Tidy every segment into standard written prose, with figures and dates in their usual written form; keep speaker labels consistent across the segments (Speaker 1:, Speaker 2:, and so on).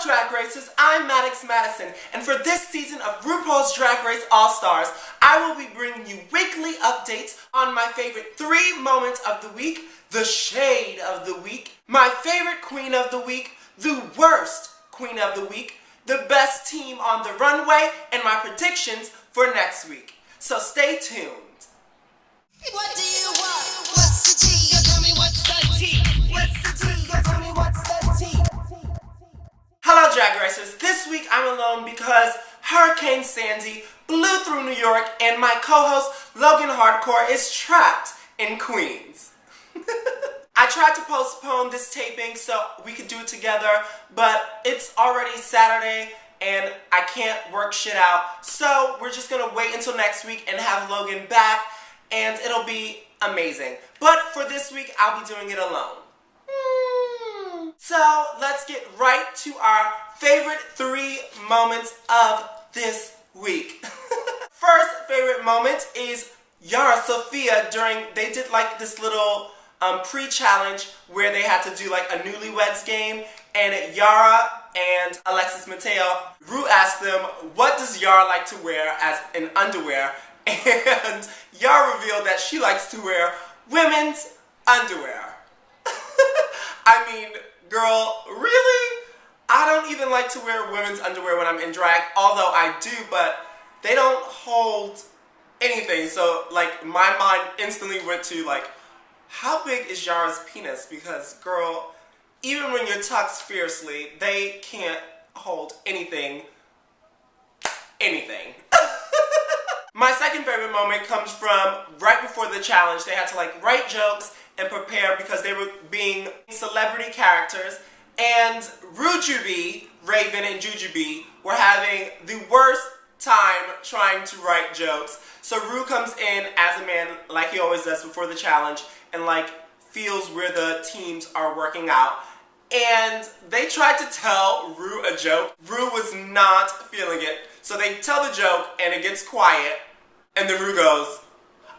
Speaker 1: Drag Racers, I'm Maddox Madison, and for this season of RuPaul's Drag Race All-Stars, I will be bringing you weekly updates on my favorite 3 moments of the week, the shade of the week, my favorite queen of the week, the worst queen of the week, the best team on the runway, and my predictions for next week. So stay tuned.
Speaker 2: What do you want? What's the tea? You tell me what's the tea. What's the tea? You tell me what's the tea.
Speaker 1: Hello Drag Racers, this week I'm alone because Hurricane Sandy blew through New York and my co-host Logan Hardcore is trapped in Queens. I tried to postpone this taping so we could do it together, but it's already Saturday and I can't work shit out, so we're just gonna wait until next week and have Logan back and it'll be amazing. But for this week, I'll be doing it alone. So let's get right to our favorite 3 moments of this week. First favorite moment is Yara Sofia they did like this little pre-challenge where they had to do like a newlyweds game, and Yara and Alexis Mateo, Ru asked them, what does Yara like to wear as an underwear? And Yara revealed that she likes to wear women's underwear. I mean, girl, really? I don't even like to wear women's underwear when I'm in drag, although I do, but they don't hold anything. So, like, my mind instantly went to, like, how big is Yara's penis? Because, girl, even when you're tucked fiercely, they can't hold anything. My second favorite moment comes from right before the challenge. They had to like write jokes and prepare because they were being celebrity characters, and Rujubee, Raven, and Jujubee were having the worst time trying to write jokes. So Ru comes in as a man, like he always does before the challenge, and like feels where the teams are working out. And they tried to tell Ru a joke. Ru was not feeling it. So they tell the joke and it gets quiet. And then Ru goes,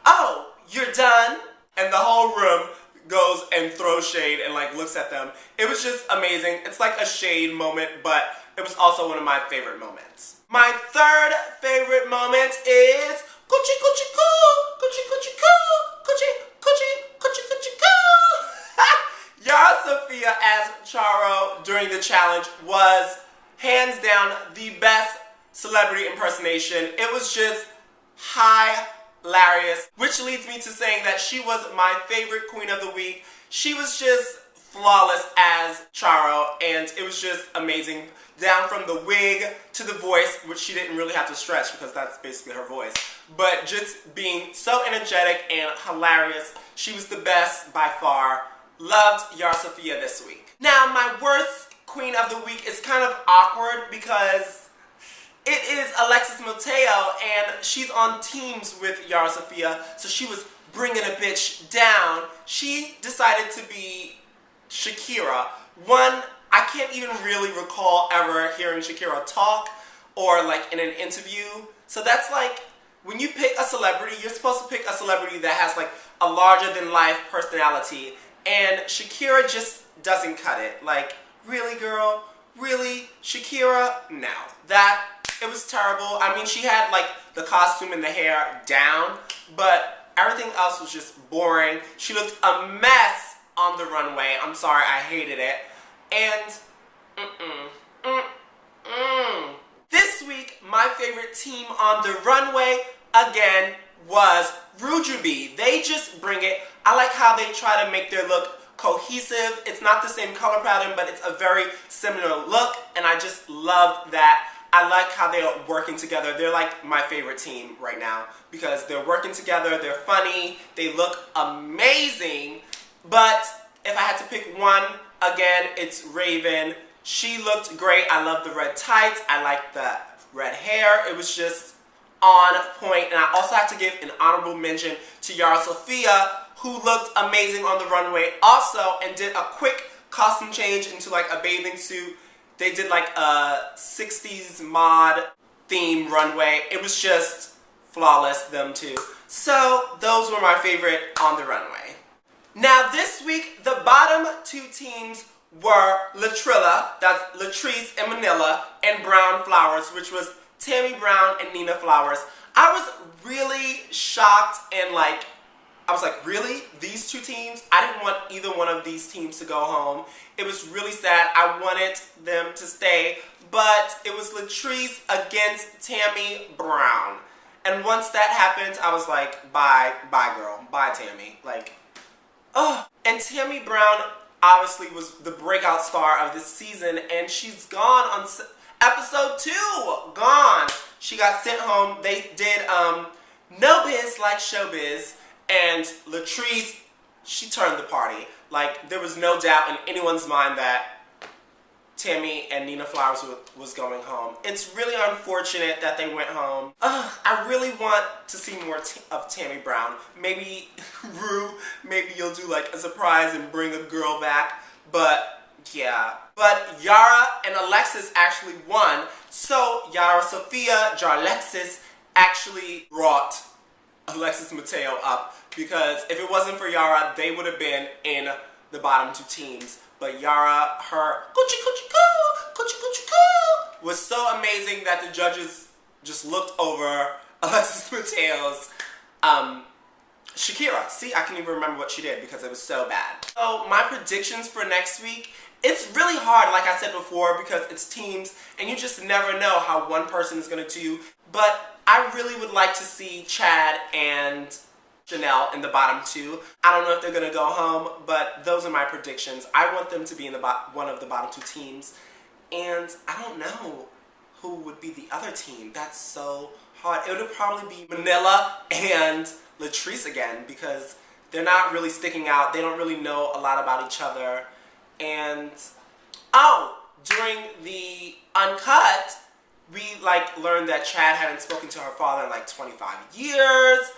Speaker 1: oh, you're done? And the whole room goes and throws shade and like looks at them. It was just amazing. It's like a shade moment, but it was also one of my favorite moments. My third favorite moment is Coochie Coochie Coo! Coochie Coochie Coo! Coochie Coochie Coochie Coochie Coo! Yara Sofia as Charo during the challenge was hands down the best celebrity impersonation. It was just hilarious, which leads me to saying that she was my favorite queen of the week. She was just flawless as Charo, and it was just amazing. Down from the wig to the voice, which she didn't really have to stretch because that's basically her voice, but just being so energetic and hilarious. She was the best by far. Loved Yara Sofia this week. Now, my worst queen of the week is kind of awkward because it is Alexis Mateo, and she's on teams with Yara Sofia, so she was bringing a bitch down. She decided to be Shakira. I can't even really recall ever hearing Shakira talk or like in an interview. So that's like, when you pick a celebrity, you're supposed to pick a celebrity that has like a larger-than-life personality, and Shakira just doesn't cut it. Like, really, girl? Really? Shakira? No. It was terrible. I mean, she had like the costume and the hair down, but everything else was just boring. She looked a mess on the runway. I'm sorry, I hated it. And, this week, my favorite team on the runway, again, was Rujubee. They just bring it. I like how they try to make their look cohesive. It's not the same color pattern, but it's a very similar look, and I just love that. I like how they are working together. They're like my favorite team right now because they're working together, they're funny, they look amazing. But if I had to pick one, again, it's Raven. She looked great. I love the red tights. I like the red hair. It was just on point. And I also have to give an honorable mention to Yara Sofia, who looked amazing on the runway also and did a quick costume change into like a bathing suit. They did like a 60s mod theme runway. It was just flawless, them two. So those were my favorite on the runway. Now this week, the bottom 2 teams were Latrilla, that's Latrice and Manila, and Brown Flowers, which was Tammy Brown and Nina Flowers. I was really shocked and like, I was like, really? These two teams? I didn't want either one of these teams to go home. It was really sad. I wanted them to stay, but it was Latrice against Tammy Brown. And once that happened, I was like, bye girl, bye Tammy. Like, oh. And Tammy Brown obviously was the breakout star of this season, and she's gone on episode 2. Gone. She got sent home. They did No Biz Like Showbiz, and Latrice, she turned the party. Like, there was no doubt in anyone's mind that Tammy and Nina Flowers was going home. It's really unfortunate that they went home. I really want to see more of Tammy Brown. Maybe, Rue, maybe you'll do like a surprise and bring a girl back. But, yeah. But Yara and Alexis actually won. So, Yara Sophia Jarlexis actually brought Alexis Mateo up. Because if it wasn't for Yara, they would have been in the bottom 2 teams. But Yara, her was so amazing that the judges just looked over Alexis Mateo's Shakira. See, I can't even remember what she did because it was so bad. So my predictions for next week, it's really hard, like I said before, because it's teams and you just never know how one person is going to do. But I really would like to see Chad and Janelle in the bottom 2. I don't know if they're going to go home, but those are my predictions. I want them to be in the one of the bottom 2 teams. And I don't know who would be the other team. That's so hard. It would probably be Manila and Latrice again because they're not really sticking out. They don't really know a lot about each other. And, oh, during the Uncut, we learned that Chad hadn't spoken to her father in 25 years.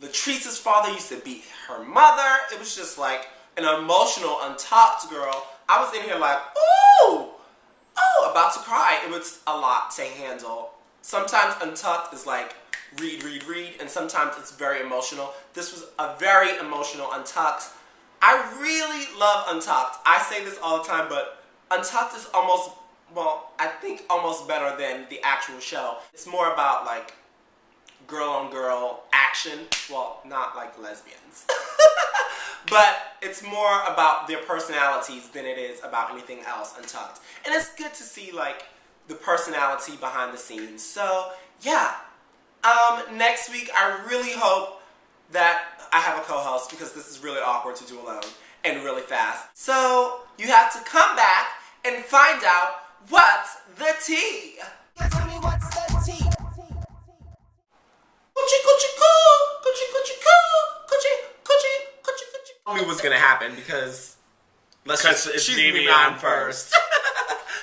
Speaker 1: Latrice's father used to beat her mother. It was just like an emotional, untalked girl. I was in here like, ooh, about to cry. It was a lot to handle. Sometimes Untucked is like read, and sometimes it's very emotional. This was a very emotional Untucked. I really love Untucked. I say this all the time, but Untucked is almost, well, I think almost better than the actual show. It's more about girl-on-girl action. Well, not like lesbians. But it's more about their personalities than it is about anything else Untucked. And it's good to see, the personality behind the scenes. So, yeah. Next week, I really hope that I have a co-host because this is really awkward to do alone and really fast. So, you have to come back and find out what's the tea.
Speaker 2: Tell me what's the tea?
Speaker 1: I knew it was gonna happen because
Speaker 3: she's
Speaker 1: she's leaving on first.